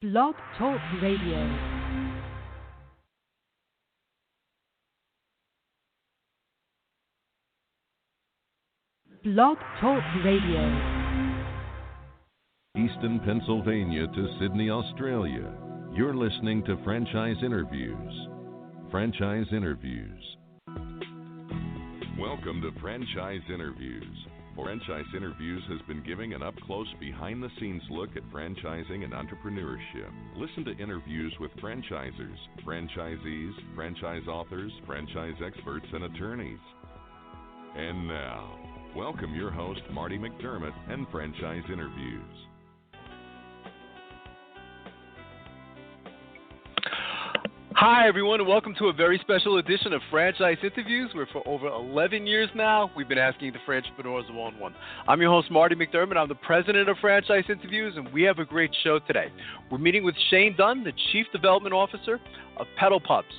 Blog Talk Radio. Blog Talk Radio. Easton, Pennsylvania to Sydney, Australia. You're listening to Franchise Interviews. Franchise Interviews. Welcome to Franchise Interviews. Franchise Interviews has been giving an up-close, behind-the-scenes look at franchising and entrepreneurship. Listen to interviews with franchisers, franchisees, franchise authors, franchise experts, and attorneys. And now, welcome your host, Marty McDermott, and Franchise Interviews. Hi, everyone, and welcome to a very special edition of Franchise Interviews, where for over 11 years now, we've been asking the Franchipreneurs one-on-one. I'm your host, Marty McDermott. I'm the president of Franchise Interviews, and we have a great show today. We're meeting with Shane Dunn, the Chief Development Officer of Pedal Pups.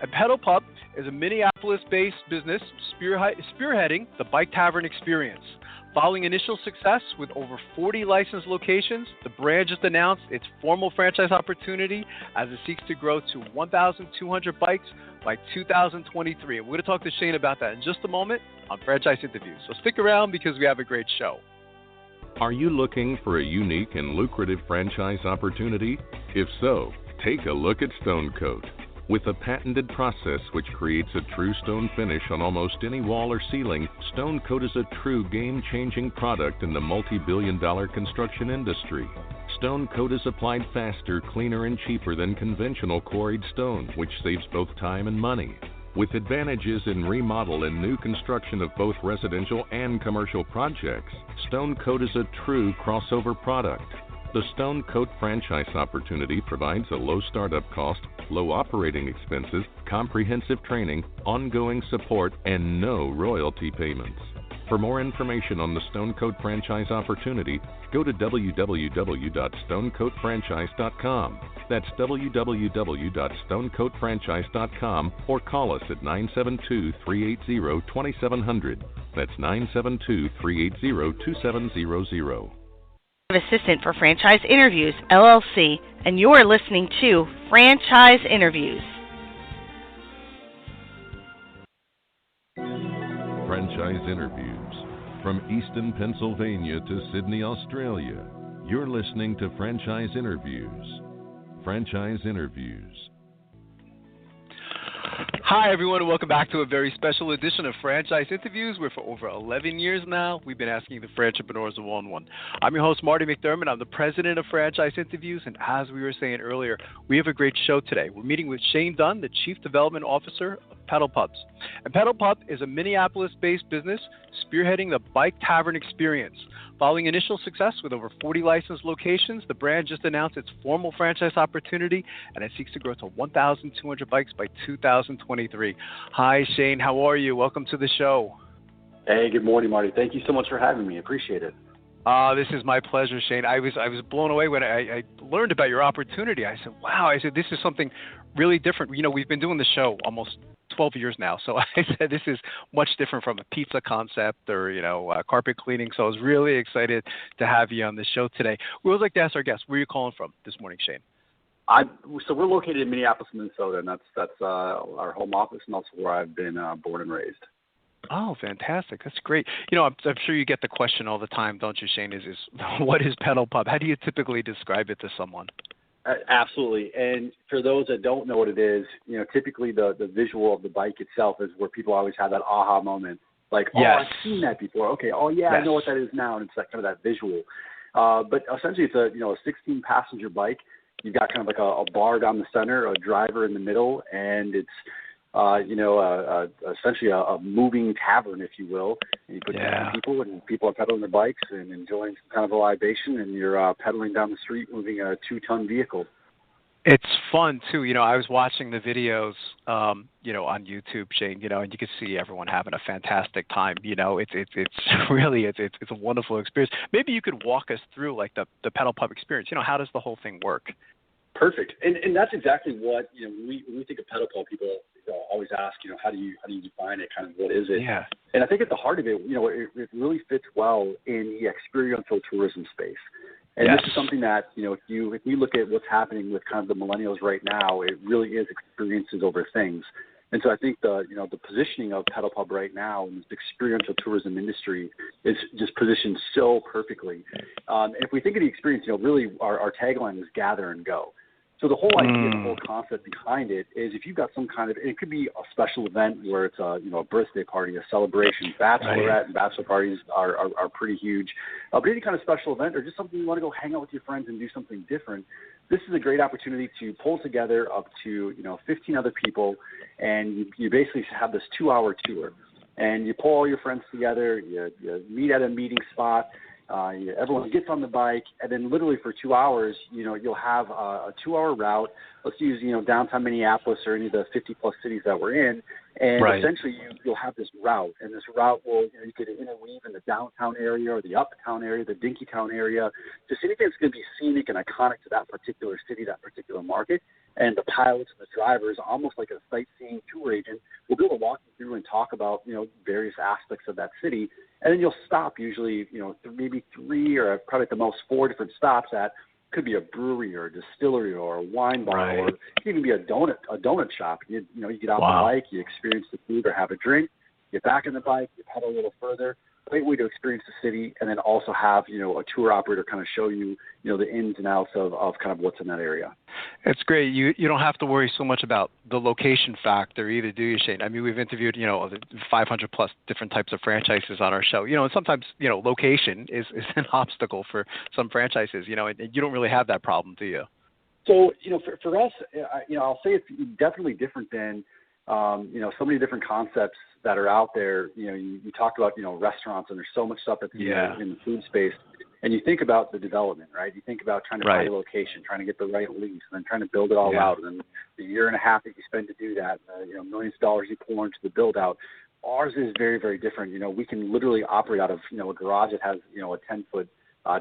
And Pedal Pup is a Minneapolis-based business spearheading the bike tavern experience. Following initial success with over 40 licensed locations, the brand just announced its formal franchise opportunity as it seeks to grow to 1,200 bikes by 2023. And we're going to talk to Shane about that in just a moment on Franchise Interviews. So stick around because we have a great show. Are you looking for a unique and lucrative franchise opportunity? If so, take a look at Stone Coat. With a patented process which creates a true stone finish on almost any wall or ceiling, Stone Coat is a true game-changing product in the multi-billion-dollar construction industry. Stone Coat is applied faster, cleaner, and cheaper than conventional quarried stone, which saves both time and money. With advantages in remodel and new construction of both residential and commercial projects, Stone Coat is a true crossover product. The Stone Coat franchise opportunity provides a low startup cost, low operating expenses, comprehensive training, ongoing support, and no royalty payments. For more information on the Stone Coat franchise opportunity, go to www.stonecoatfranchise.com. That's www.stonecoatfranchise.com, or call us at 972-380-2700. That's 972-380-2700. Assistant for Franchise Interviews, LLC, and you're listening to Franchise Interviews. Franchise Interviews. From Easton, Pennsylvania to Sydney, Australia, you're listening to Franchise Interviews. Franchise Interviews. Hi, everyone, and welcome back to a very special edition of Franchise Interviews, where for over 11 years now, we've been asking the Franchipreneurs one-on-one. I'm your host, Marty McDermott. I'm the president of Franchise Interviews, and as we were saying earlier, we have a great show today. We're meeting with Shane Dunn, the Chief Development Officer of Pedal Pups. And Pedal Pup is a Minneapolis-based business spearheading the bike tavern experience. Following initial success with over 40 licensed locations, the brand just announced its formal franchise opportunity, and it seeks to grow to 1,200 bikes by 2023. Hi, Shane. How are you? Welcome to the show. Hey, good morning, Marty. Thank you so much for having me. Appreciate it. This is my pleasure, Shane. I was blown away when I learned about your opportunity. I said, wow, this is something really different. You know, we've been doing the show almost 12 years now. So I said, this is much different from a pizza concept or, carpet cleaning. So I was really excited to have you on the show today. We always like to ask our guests, where are you calling from this morning, Shane? So we're located in Minneapolis, Minnesota, and that's our home office and also where I've been born and raised. Oh, fantastic. That's great. I'm sure you get the question all the time, don't you, Shane, is what is Pedal Pup? How do you typically describe it to someone? Absolutely. And for those that don't know what it is, typically the visual of the bike itself is where people always have that aha moment. Like, yes. I've seen that before. Okay, oh, yeah, yes. I know what that is now. And it's that kind of that visual. But essentially it's a 16-passenger bike. You've got kind of like a bar down the center, a driver in the middle, and it's essentially a moving tavern, if you will. And you put down people, and people are pedaling their bikes and enjoying some kind of a libation, and you're pedaling down the street moving a 2-ton vehicle. It's fun, too. I was watching the videos, on YouTube, Shane, and you can see everyone having a fantastic time. It's really, it's a wonderful experience. Maybe you could walk us through, like, the Pedal Pup experience. How does the whole thing work? Perfect. And that's exactly what, when we think of Pedal Pup, people always ask, how do you define it? Kind of what is it? Yeah. And I think at the heart of it, it really fits well in the experiential tourism space. And this is something that, if we look at what's happening with kind of the millennials right now, it really is experiences over things. And so I think the positioning of Pedal Pub right now in this experiential tourism industry is just positioned so perfectly. If we think of the experience, really our tagline is gather and go. So the whole idea, the whole concept behind it is if you've got some kind of, it could be a special event where it's a birthday party, a celebration, bachelorette and bachelor parties are pretty huge. But any kind of special event or just something you want to go hang out with your friends and do something different, this is a great opportunity to pull together up to 15 other people, and you basically have this 2-hour tour. And you pull all your friends together, you meet at a meeting spot. Everyone gets on the bike, and then literally for 2 hours, you'll have a 2-hour route. Let's use, downtown Minneapolis or any of the 50-plus cities that we're in, and essentially you'll have this route, and this route will, you could interweave in the downtown area or the uptown area, the Dinkytown area, just anything that's going to be scenic and iconic to that particular city, that particular market. And the pilots and the drivers, almost like a sightseeing tour agent, will be able to walk you through and talk about, various aspects of that city. And then you'll stop usually, maybe 3 or probably at the most 4 different stops at, could be a brewery or a distillery or a wine bar, or it could even be a donut shop. You get out the bike, you experience the food or have a drink, get back on the bike, you pedal a little further. Great way to experience the city, and then also have, a tour operator kind of show you, the ins and outs of kind of what's in that area. It's great. You don't have to worry so much about the location factor either, do you, Shane? I mean, we've interviewed, 500 plus different types of franchises on our show. And sometimes, location is an obstacle for some franchises, and you don't really have that problem, do you? So, for us, I'll say it's definitely different than, so many different concepts that are out there. You talked about, restaurants, and there's so much stuff in the food space. And you think about the development, right? You think about trying to find a location, trying to get the right lease, and then trying to build it all out. And then the year and a half that you spend to do that, millions of dollars you pour into the build out. Ours is very, very different. We can literally operate out of, a garage that has, a 10-foot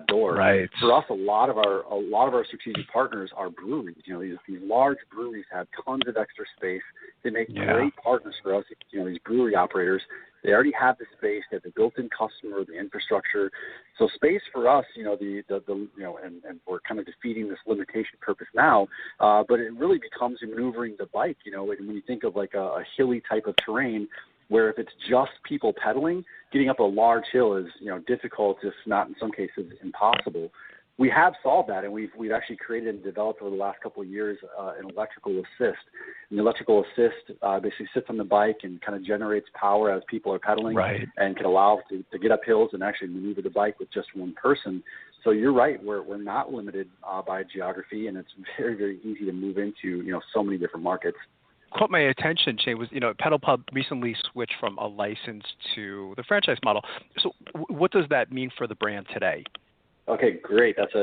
door. Right. For us, a lot of our strategic partners are breweries. These large breweries have tons of extra space. They make great partners for us. These brewery operators, they already have the space. They have the built-in customer, the infrastructure. So space for us, and we're kind of defeating this limitation purpose now. But it really becomes maneuvering the bike. When you think of like a hilly type of terrain, where if it's just people pedaling, getting up a large hill is, difficult, if not in some cases impossible. We have solved that, and we've actually created and developed over the last couple of years an electrical assist. And the electrical assist basically sits on the bike and kind of generates power as people are pedaling, and can allow to get up hills and actually maneuver the bike with just one person. So you're right, we're not limited by geography, and it's very, very easy to move into, so many different markets. Caught my attention, Shane, was, Pedal Pub recently switched from a license to the franchise model. So what does that mean for the brand today? Okay, great. That's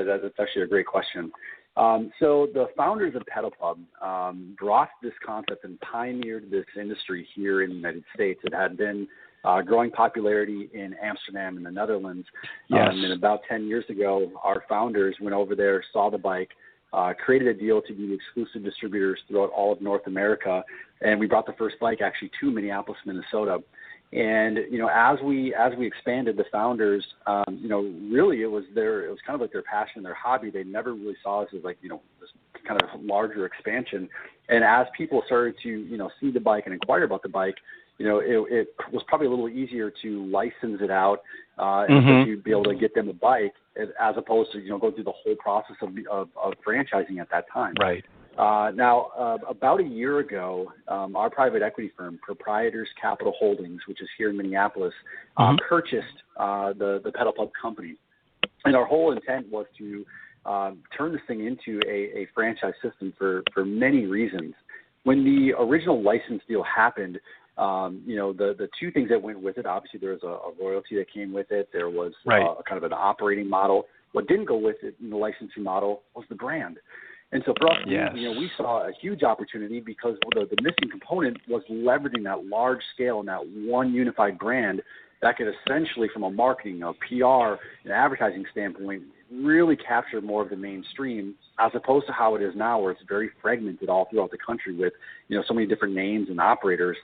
actually a great question. So the founders of Pedal Pub brought this concept and pioneered this industry here in the United States. It had been growing popularity in Amsterdam and the Netherlands. And about 10 years ago, our founders went over there, saw the bike, created a deal to be the exclusive distributors throughout all of North America, and we brought the first bike actually to Minneapolis, Minnesota. And as we expanded, the founders, really it was kind of like their passion, their hobby. They never really saw us as like this kind of larger expansion. And as people started to see the bike and inquire about the bike, it was probably a little easier to license it out and to be able to get them a bike as opposed to going through the whole process of franchising at that time. Right. Now, about a year ago, our private equity firm, Proprietors Capital Holdings, which is here in Minneapolis, purchased the Pedal Pub company. And our whole intent was to turn this thing into a franchise system for many reasons. When the original license deal happened, the two things that went with it, obviously there was a royalty that came with it. There was a kind of an operating model. What didn't go with it in the licensing model was the brand. And so for us, we saw a huge opportunity because the missing component was leveraging that large scale and that one unified brand that could essentially, from a marketing, PR, and advertising standpoint, really capture more of the mainstream as opposed to how it is now, where it's very fragmented all throughout the country with so many different names and operators.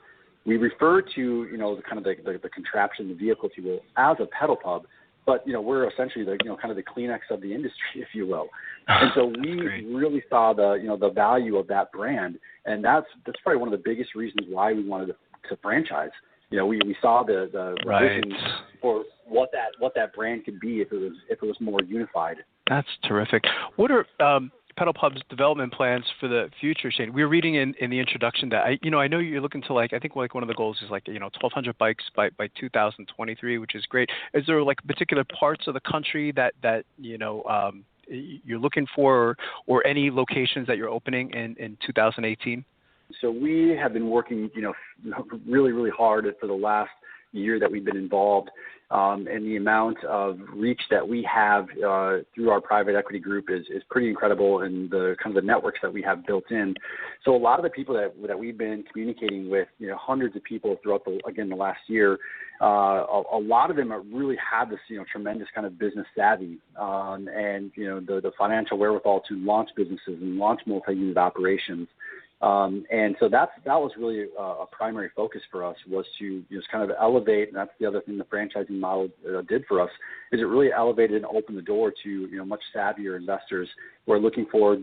We refer to the contraption, the vehicle, if you will, as a pedal pub. but we're essentially the kind of the Kleenex of the industry, if you will. And so we really saw the value of that brand, and that's probably one of the biggest reasons why we wanted to franchise. We saw the vision for what that brand could be if it was more unified. That's terrific. What are Pedal Pub's development plans for the future, Shane? We were reading in the introduction that I know you're looking to I think one of the goals is 1,200 bikes by 2023, which is great. Is there particular parts of the country that you're looking for, or any locations that you're opening in 2018? So we have been working, really, really hard for the last year that we've been involved, and the amount of reach that we have through our private equity group is pretty incredible, and the kind of the networks that we have built in. So a lot of the people that we've been communicating with, hundreds of people throughout the last year, a lot of them really have this tremendous kind of business savvy, and the financial wherewithal to launch businesses and launch multi-unit operations. And so that was really a primary focus for us, was to just kind of elevate, and that's the other thing the franchising model did for us, is it really elevated and opened the door to much savvier investors who are looking for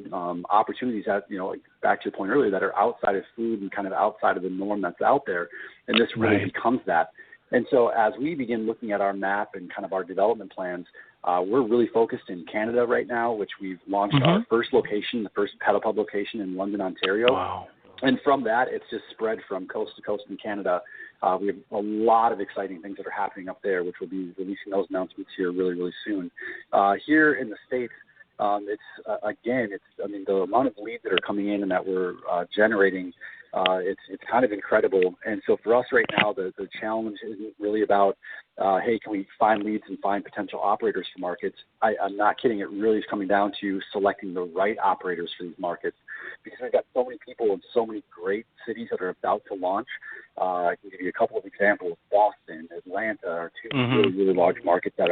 opportunities that, back to your point earlier, that are outside of food and kind of outside of the norm that's out there, and this really becomes that. And so as we begin looking at our map and kind of our development plans, we're really focused in Canada right now, which we've launched our first location, the first Pedal Pub location in London, Ontario. Wow. And from that, it's just spread from coast to coast in Canada. We have a lot of exciting things that are happening up there, which we'll be releasing those announcements here really, really soon. Here in the States, the amount of leads that are coming in and that we're generating, it's kind of incredible. And so for us right now, the challenge isn't really about, hey, can we find leads and find potential operators for markets? I'm not kidding. It really is coming down to selecting the right operators for these markets, because we've got so many people in so many great cities that are about to launch. I can give you a couple of examples. Boston, Atlanta are two really, really large markets that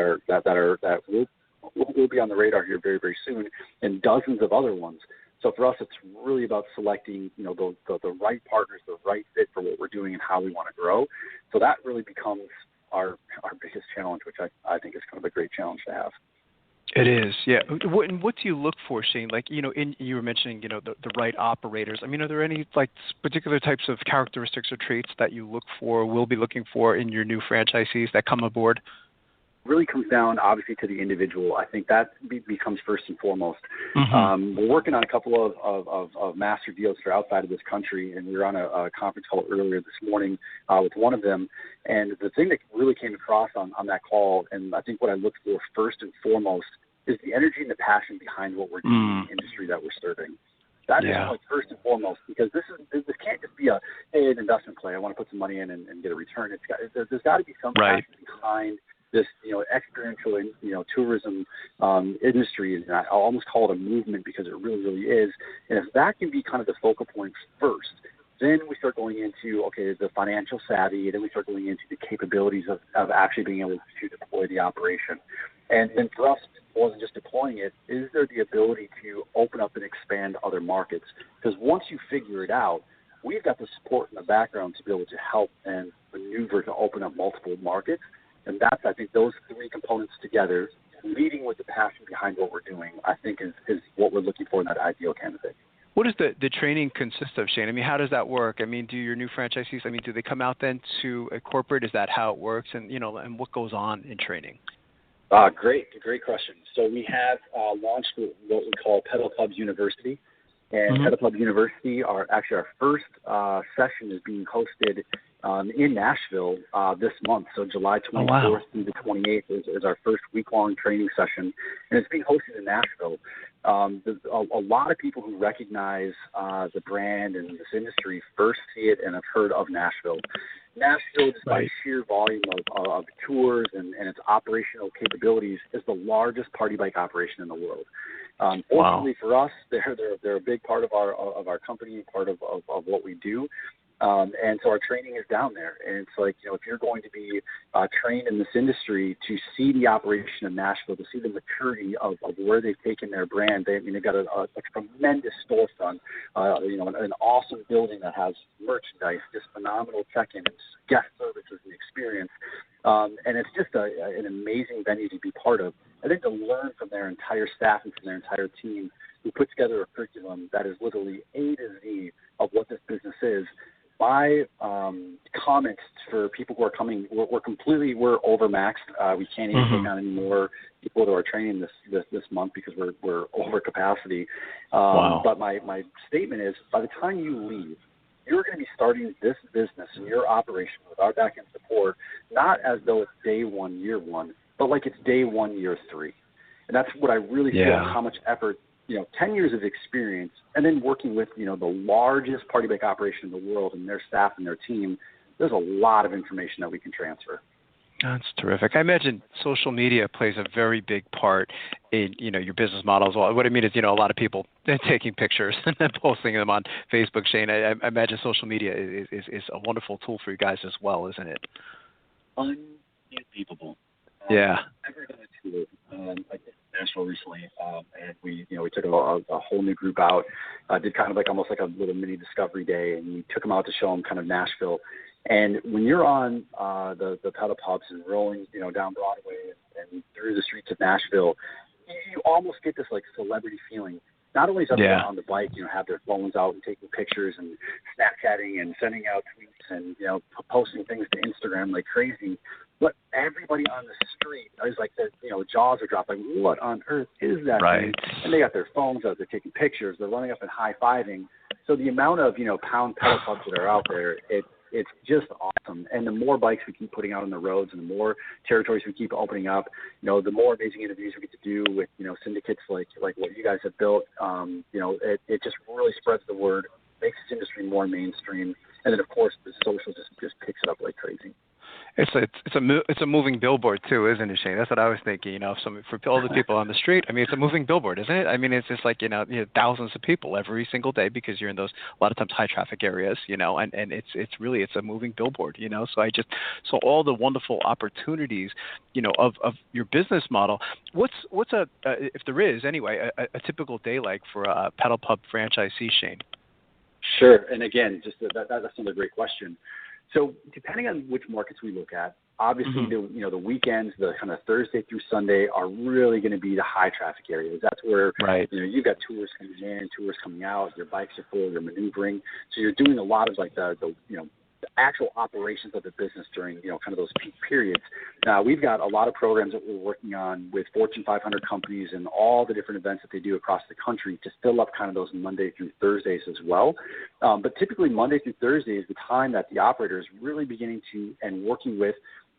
will be on the radar here very, very soon, and dozens of other ones. So for us, it's really about selecting, the right partners, the right fit for what we're doing and how we want to grow. So that really becomes our biggest challenge, which I think is kind of a great challenge to have. It is, yeah. What do you look for, Shane? You were mentioning, the right operators. I mean, are there any particular types of characteristics or traits that you look for, will be looking for in your new franchisees that come aboard? Really comes down, obviously, to the individual. I think that becomes first and foremost. We're working on a couple of master deals that are outside of this country, and we were on a conference call earlier this morning with one of them. And the thing that really came across on that call, and I think what I look for first and foremost, is the energy and the passion behind what we're doing in the industry that we're serving. That is first and foremost, because this can't just be an investment play. I want to put some money in and get a return. There's got to be some passion behind this, experiential, tourism industry, and I almost call it a movement, because it really, really is. And if that can be kind of the focal point first, then we start going into, the financial savvy, and then we start going into the capabilities of actually being able to deploy the operation. And then for us, it wasn't just deploying it. Is there the ability to open up and expand other markets? Because once you figure it out, we've got the support in the background to be able to help and maneuver to open up multiple markets. And that's, I think, those three components together, leading with the passion behind what we're doing, I think is what we're looking for in that ideal candidate. What does the training consist of, Shane? I mean, how does that work? I mean, do your new franchisees, do they come out then to a corporate? Is that how it works? And, and what goes on in training? Great question. So we have launched what we call Pedal Pubs University. And Pedal Pub University, our first session is being hosted in Nashville this month. So July 24th through the 28th is our first week-long training session, and it's being hosted in Nashville. There's a lot of people who recognize the brand and this industry first see it and have heard of Nashville. Nashville, just by sheer volume of tours and its operational capabilities, is the largest party bike operation in the world. Fortunately for us, they're a big part of our company, part of what we do. And so our training is down there. And it's if you're going to be trained in this industry, to see the operation of Nashville, to see the maturity of where they've taken their brand, they've got a tremendous storefront, an awesome building that has merchandise, just phenomenal check-ins, guest services and experience. And it's just an amazing venue to be part of. I think to learn from their entire staff and from their entire team who put together a curriculum that is literally A to Z of what this business is. My comments for people who are coming, we're overmaxed. We can't even take on any more people to our training this month because we're over capacity. Wow. But my statement is, by the time you leave, you're going to be starting this business and your operation with our back-end support, not as though it's day one, year one, but like it's day one, year three. And that's what I really feel, how much effort, 10 years of experience, and then working with, the largest party bike operation in the world and their staff and their team, there's a lot of information that we can transfer. That's terrific. I imagine social media plays a very big part in, your business model as well. What I mean is, a lot of people taking pictures and then posting them on Facebook. Shane, I imagine social media is a wonderful tool for you guys as well, isn't it? Unbelievable. Yeah. I've never done a tour. I did national recently, and we took a whole new group out. Did kind of almost like a little mini discovery day, and we took them out to show them kind of Nashville. And when you're on the pedal pubs and rolling, down Broadway and through the streets of Nashville, you almost get this celebrity feeling. Not only is everyone on the bike, have their phones out and taking pictures and Snapchatting and sending out tweets and posting things to Instagram like crazy, but everybody on the street is jaws are dropping. What on earth is that thing? And they got their phones out, they're taking pictures, they're running up and high-fiving. So the amount of pound pedal pubs that are out there, it's just awesome. And the more bikes we keep putting out on the roads and the more territories we keep opening up, the more amazing interviews we get to do with, syndicates like what you guys have built. It just really spreads the word, makes this industry more mainstream. And then, of course, the social just picks it up like crazy. It's a moving billboard too, isn't it, Shane? That's what I was thinking. For all the people on the street, it's a moving billboard, isn't it? It's just thousands of people every single day because you're in those a lot of times high traffic areas, and it's a moving billboard, So all the wonderful opportunities, of your business model. What's if there is anyway a typical day like for a pedal pub franchisee, Shane? Sure, and again, that's another great question. So depending on which markets we look at, obviously the weekends, the kind of Thursday through Sunday are really going to be the high traffic areas. That's where you've got tours coming in, tours coming out, your bikes are full, you're maneuvering. So you're doing a lot of the actual operations of the business during kind of those peak periods. Now we've got a lot of programs that we're working on with Fortune 500 companies and all the different events that they do across the country to fill up kind of those Monday through Thursdays as well. But typically Monday through Thursday is the time that the operator is really beginning to and working with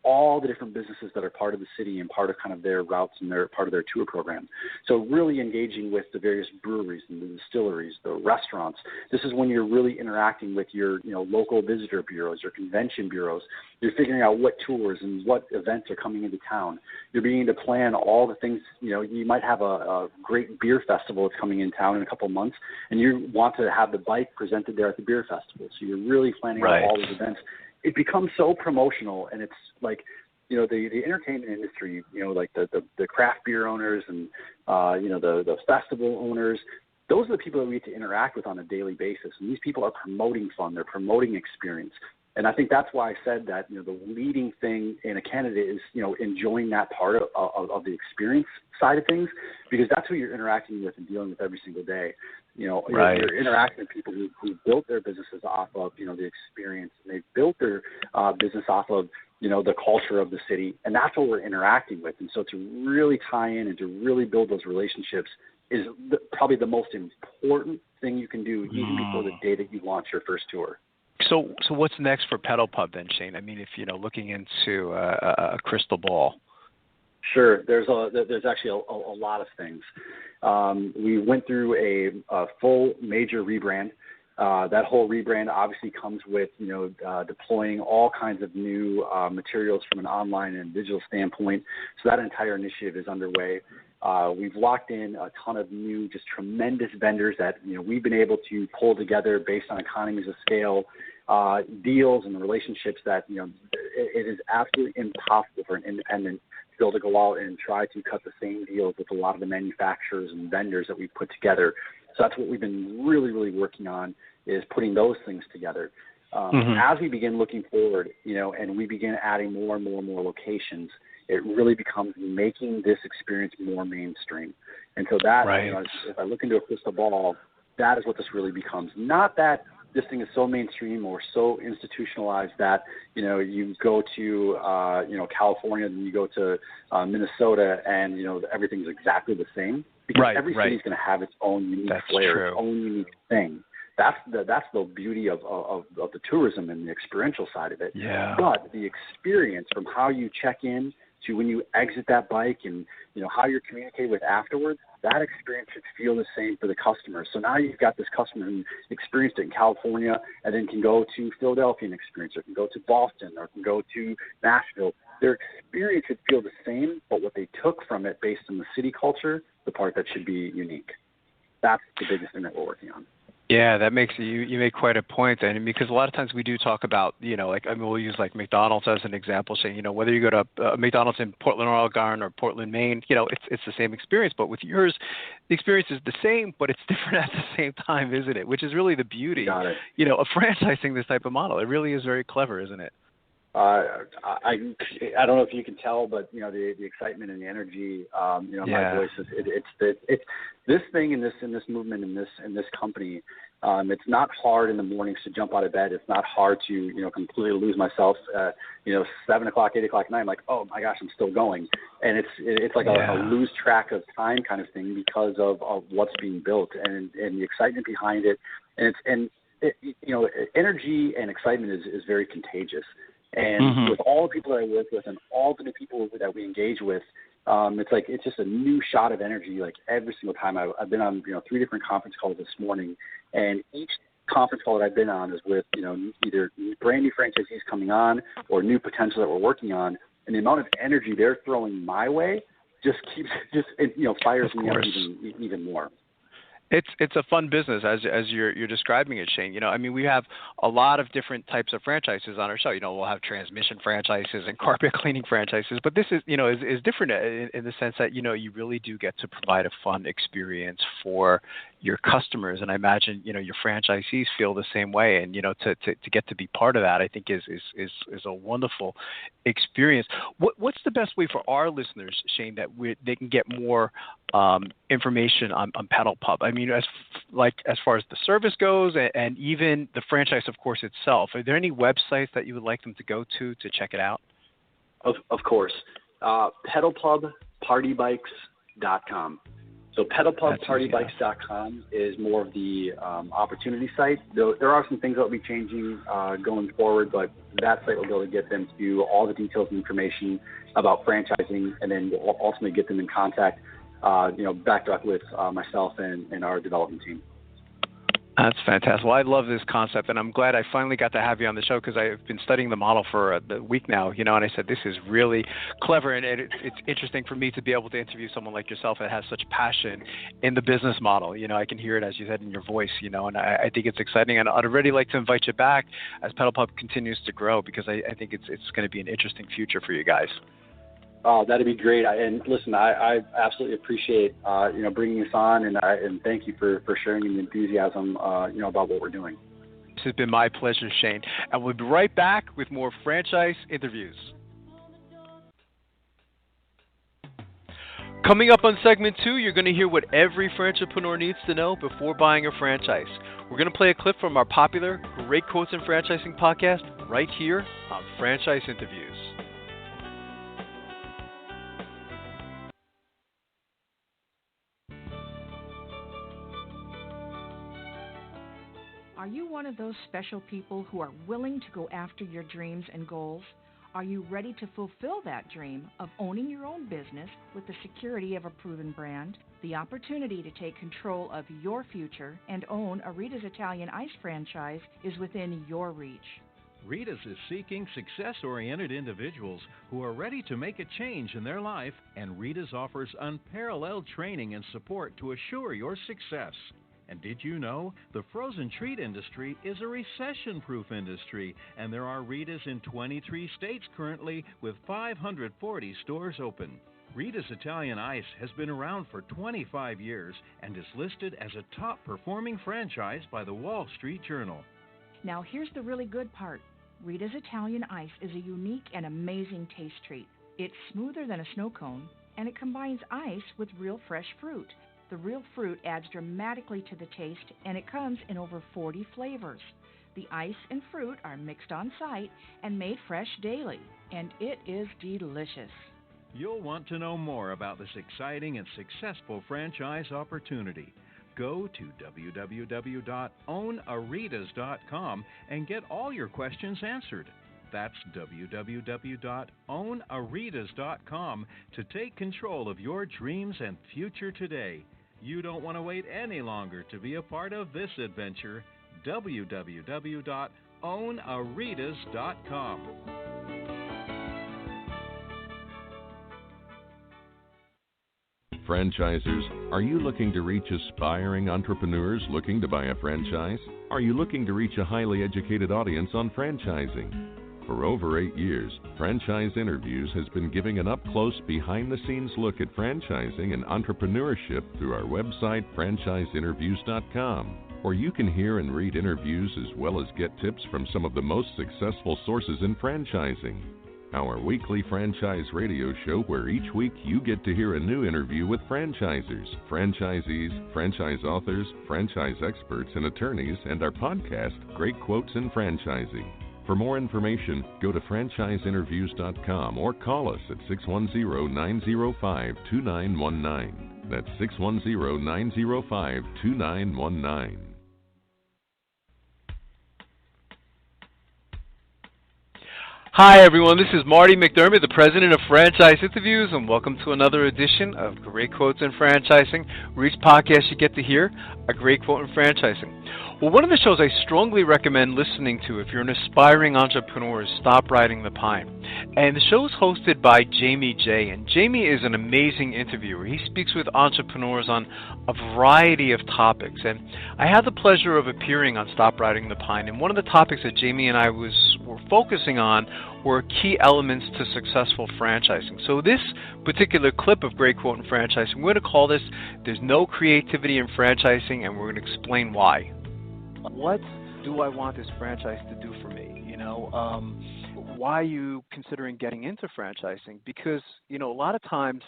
all the different businesses that are part of the city and part of kind of their routes and their part of their tour program. So really engaging with the various breweries and the distilleries, the restaurants. This is when you're really interacting with your local visitor bureaus, your convention bureaus. You're figuring out what tours and what events are coming into town. You're beginning to plan all the things. You might have a great beer festival that's coming in town in a couple of months, and you want to have the bike presented there at the beer festival. So you're really planning out all these events. It becomes so promotional, and it's the entertainment industry, the craft beer owners and the festival owners. Those are the people that we get to interact with on a daily basis, and these people are promoting fun, they're promoting experience. And I think that's why I said that the leading thing in a candidate is enjoying that part of the experience side of things, because that's who you're interacting with and dealing with every single day. You're interacting with people who built their businesses off of the experience, and they built their business off of the culture of the city, and that's what we're interacting with. And so to really tie in and to really build those relationships is probably the most important thing you can do even before the day that you launch your first tour. So what's next for Pedal Pub then, Shane? If looking into a crystal ball. Sure. There's actually a lot of things. We went through a full major rebrand. That whole rebrand obviously comes with deploying all kinds of new materials from an online and digital standpoint. So that entire initiative is underway. We've locked in a ton of new, just tremendous vendors that we've been able to pull together based on economies of scale, deals and relationships that it is absolutely impossible for an independent to be able to go out and try to cut the same deals with a lot of the manufacturers and vendors that we've put together. So that's what we've been really, really working on, is putting those things together. As we begin looking forward, and we begin adding more and more and more locations, it really becomes making this experience more mainstream. And so that, if I look into a crystal ball, that is what this really becomes. Not that this thing is so mainstream or so institutionalized that, you go to, California and you go to Minnesota and, everything's exactly the same. Because every city is going to have its own unique flair, its own unique thing. That's the beauty of the tourism and the experiential side of it. Yeah. But the experience from how you check in to when you exit that bike and, how you're communicating with afterwards, that experience should feel the same for the customer. So now you've got this customer who experienced it in California and then can go to Philadelphia and experience it, or can go to Boston, or can go to Nashville. Their experience should feel the same, but what they took from it based on the city culture, the part that should be unique. That's the biggest thing that we're working on. Yeah, that makes you make quite a point, and because a lot of times we do talk about, we'll use like McDonald's as an example, saying, whether you go to McDonald's in Portland, Oregon, or Portland, Maine, it's the same experience. But with yours, the experience is the same, but it's different at the same time, isn't it? Which is really the beauty, of franchising this type of model. It really is very clever, isn't it? I don't know if you can tell, but the excitement and the energy, my voice is it's this thing in this movement in this company. It's not hard in the mornings to jump out of bed. It's not hard to completely lose myself. 7 o'clock, 8 o'clock at night, I'm like, oh my gosh, I'm still going, and it's like a lose track of time kind of thing because of what's being built and the excitement behind it, and energy and excitement is very contagious. And with all the people that I work with and all the new people that we engage with, it's just a new shot of energy. Like every single time I've been on 3 different conference calls this morning, and each conference call that I've been on is with either brand new franchisees coming on or new potential that we're working on, and the amount of energy they're throwing my way just fires me up even more. It's a fun business as you're describing it, Shane. We have a lot of different types of franchises on our show. We'll have transmission franchises and carpet cleaning franchises, but this is is different in the sense that you really do get to provide a fun experience for your customers, and I imagine your franchisees feel the same way. And to get to be part of that, I think is a wonderful experience. What's the best way for our listeners, Shane, that they can get more information on Pedal Pub? As far as the service goes, and even the franchise, of course, itself. Are there any websites that you would like them to go to check it out? Of course, pedalpubpartybikes.com. So pedalpubpartybikes.com is more of the opportunity site. There are some things that will be changing going forward, but that site will be able to get them to all the details and information about franchising, and then ultimately get them in contact, backed up with myself and our development team. That's fantastic. Well, I love this concept, and I'm glad I finally got to have you on the show because I've been studying the model for a week now, and I said, this is really clever, and it's interesting for me to be able to interview someone like yourself that has such passion in the business model. I can hear it, as you said, in your voice, and I think it's exciting, and I'd already like to invite you back as Pedal Pub continues to grow because I think it's going to be an interesting future for you guys. Oh, that'd be great. And listen, I absolutely appreciate bringing us on, and thank you for sharing the enthusiasm about what we're doing. This has been my pleasure, Shane, and we'll be right back with more franchise interviews. Coming up on segment 2, you're going to hear what every franchipreneur needs to know before buying a franchise. We're going to play a clip from our popular Great Quotes in Franchising podcast right here on Franchise Interviews. Are you one of those special people who are willing to go after your dreams and goals? Are you ready to fulfill that dream of owning your own business with the security of a proven brand? The opportunity to take control of your future and own a Rita's Italian Ice franchise is within your reach. Rita's is seeking success-oriented individuals who are ready to make a change in their life, and Rita's offers unparalleled training and support to assure your success. And did you know the frozen treat industry is a recession-proof industry, and there are Rita's in 23 states currently with 540 stores open. Rita's Italian Ice has been around for 25 years and is listed as a top-performing franchise by the Wall Street Journal. Now here's the really good part. Rita's Italian Ice is a unique and amazing taste treat. It's smoother than a snow cone, and it combines ice with real fresh fruit. The real fruit adds dramatically to the taste, and it comes in over 40 flavors. The ice and fruit are mixed on site and made fresh daily, and it is delicious. You'll want to know more about this exciting and successful franchise opportunity. Go to www.ownaritas.com and get all your questions answered. That's www.ownaritas.com to take control of your dreams and future today. You don't want to wait any longer to be a part of this adventure. www.ownaritas.com. Franchisers, are you looking to reach aspiring entrepreneurs looking to buy a franchise? Are you looking to reach a highly educated audience on franchising? For over 8 years, Franchise Interviews has been giving an up-close, behind-the-scenes look at franchising and entrepreneurship through our website, franchiseinterviews.com, where you can hear and read interviews as well as get tips from some of the most successful sources in franchising. Our weekly franchise radio show where each week you get to hear a new interview with franchisers, franchisees, franchise authors, franchise experts and attorneys, and our podcast, Great Quotes in Franchising. For more information, go to franchiseinterviews.com or call us at 610-905-2919. That's 610-905-2919. Hi, everyone. This is Marty McDermott, the president of Franchise Interviews, and welcome to another edition of Great Quotes in Franchising, where each podcast you get to hear a great quote in franchising. Well, one of the shows I strongly recommend listening to if you're an aspiring entrepreneur is Stop Riding the Pine. And the show is hosted by Jamie J. And Jamie is an amazing interviewer. He speaks with entrepreneurs on a variety of topics. And I had the pleasure of appearing on Stop Riding the Pine. And one of the topics that Jamie and I were focusing on were key elements to successful franchising. So this particular clip of Great Quote in Franchising, we're going to call this There's No Creativity in Franchising, and we're going to explain why. What do I want this franchise to do for me? Why are you considering getting into franchising? Because, a lot of times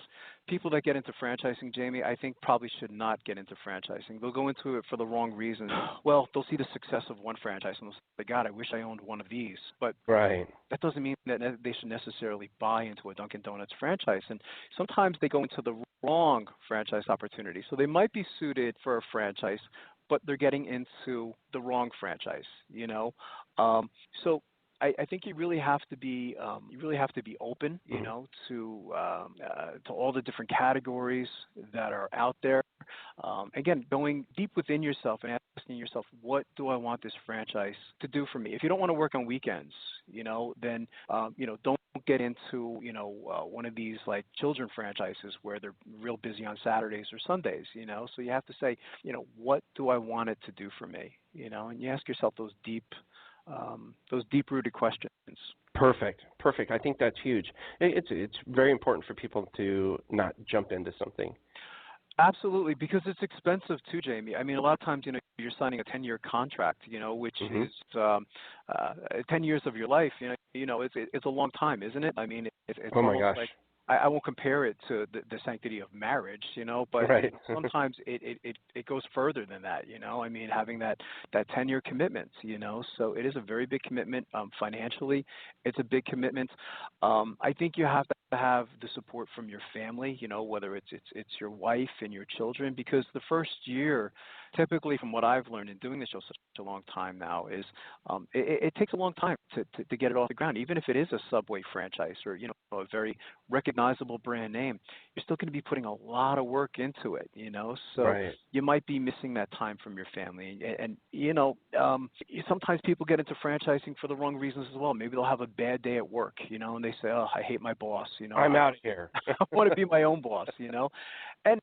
people that get into franchising, Jamie, I think probably should not get into franchising. They'll go into it for the wrong reasons. Well, they'll see the success of one franchise and they'll say, God, I wish I owned one of these. But right. That doesn't mean that they should necessarily buy into a Dunkin' Donuts franchise. And sometimes they go into the wrong franchise opportunity. So they might be suited for a franchise, but they're getting into the wrong franchise, So I think you really have to be open, to all the different categories that are out there. Again, going deep within yourself and asking yourself, what do I want this franchise to do for me? If you don't want to work on weekends, then don't get into one of these like children franchises where they're real busy on Saturdays or Sundays. So you have to say, what do I want it to do for me? And you ask yourself those deep-rooted questions. Perfect. I think that's huge. It's very important for people to not jump into something. Absolutely, because it's expensive too, Jamie. I mean, a lot of times, you're signing a 10-year contract, which is 10 years of your life. It's a long time, isn't it? I mean, it's oh my gosh. Like, I won't compare it to the sanctity of marriage, but right. Sometimes it goes further than that, I mean, having that 10-year commitment, so it is a very big commitment financially. It's a big commitment. I think you have to have the support from your family, whether it's your wife and your children, because the first year, typically from what I've learned in doing this show such a long time now, is it takes a long time to get it off the ground. Even if it is a Subway franchise or, a very recognizable brand name, you're still going to be putting a lot of work into it, so right. You might be missing that time from your family. And sometimes people get into franchising for the wrong reasons as well. Maybe they'll have a bad day at work, and they say, oh, I hate my boss. I'm out of here. I want to be my own boss, And,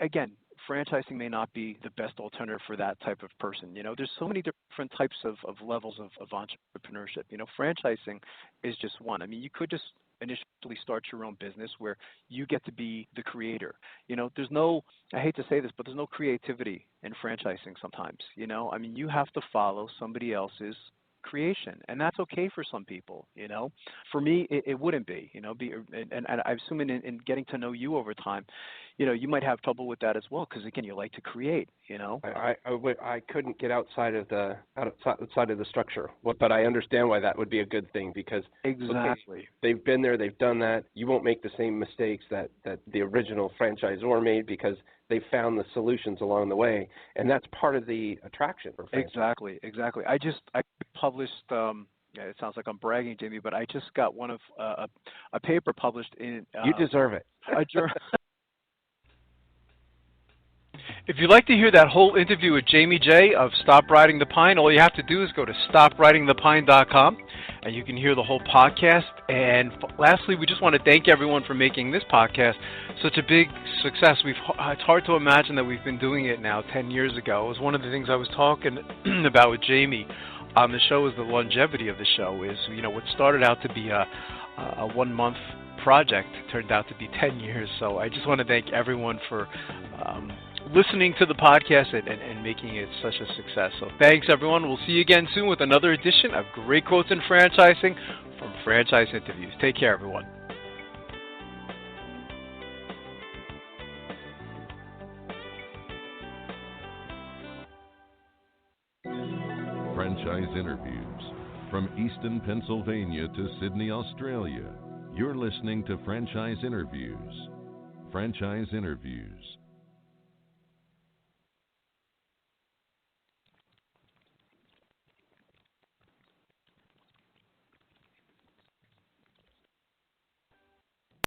again, franchising may not be the best alternative for that type of person. There's so many different types of levels of entrepreneurship. Franchising is just one. I mean, you could just initially start your own business where you get to be the creator. There's no, I hate to say this, but there's no creativity in franchising sometimes. I mean, you have to follow somebody else's creation, and that's okay for some people. For me, it wouldn't be. And I'm assuming in getting to know you over time, you might have trouble with that as well, because again, you like to create. I couldn't get outside of the structure, but I understand why that would be a good thing, because exactly, okay, they've been there, they've done that. You won't make the same mistakes that the original franchisor made, because they found the solutions along the way, and that's part of the attraction for franchise. Exactly. I published. It sounds like I'm bragging, Jamie, but I just got one of a paper published in. You deserve it. If you'd like to hear that whole interview with Jamie J of Stop Riding the Pine, all you have to do is go to stopridingthepine.com, and you can hear the whole podcast. And lastly, we just want to thank everyone for making this podcast such a big success. It's hard to imagine that we've been doing it now 10 years ago. It was one of the things I was talking about with Jamie on the show, is the longevity of the show. Is what started out to be a 1 month project turned out to be 10 years. So I just want to thank everyone for listening to the podcast and making it such a success. So thanks, everyone. We'll see you again soon with another edition of Great Quotes in Franchising from Franchise Interviews. Take care, everyone. Franchise Interviews. From Easton, Pennsylvania to Sydney, Australia, you're listening to Franchise Interviews. Franchise Interviews.